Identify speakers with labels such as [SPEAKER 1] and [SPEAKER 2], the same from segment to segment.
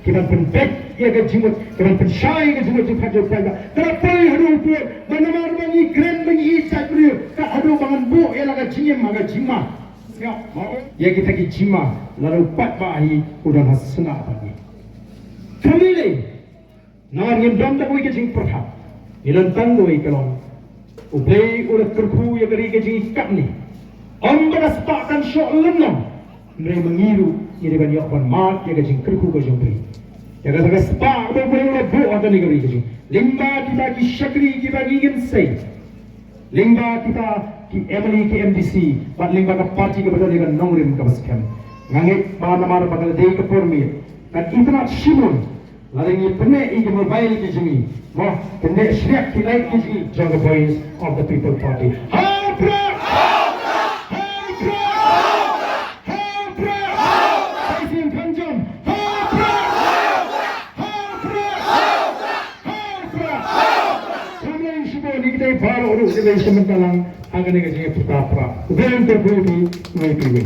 [SPEAKER 1] kita pun back ia ke jimut kita pun shy ke jimut jimut Paidbah kenapa hadu tu mana-mana bagi grand bagi icat beliau tak hadu bangan bu ialah ke jim agak jima ya mau ya kita ke jima lalu Paidbah hi udah hasna bagi family na ngin dom tak ke jing perhat ilan tandoi kalon ublay udah kerku ya kari ke jing kap ni amba sepakan syok lemno mereka mengiru ia dengan yakwan mat ia ke jing kerku ke jing beri ya kata sepak boleh udah bu atau negeri ke jing limba kita ki syakri kita ingin say limba kita ki MLE ki MDC bat limba ka parti ke betul dengan nongrim ke baskem ngangit ba namar bakal dei ke pormi kan itna shimun laring ni pene i ke mobile ke jing wah kene syek ki like ke jing jaga voice of the people party baru urus dengan sementara akan dengan putera dan terbudi mengalami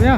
[SPEAKER 2] Ya.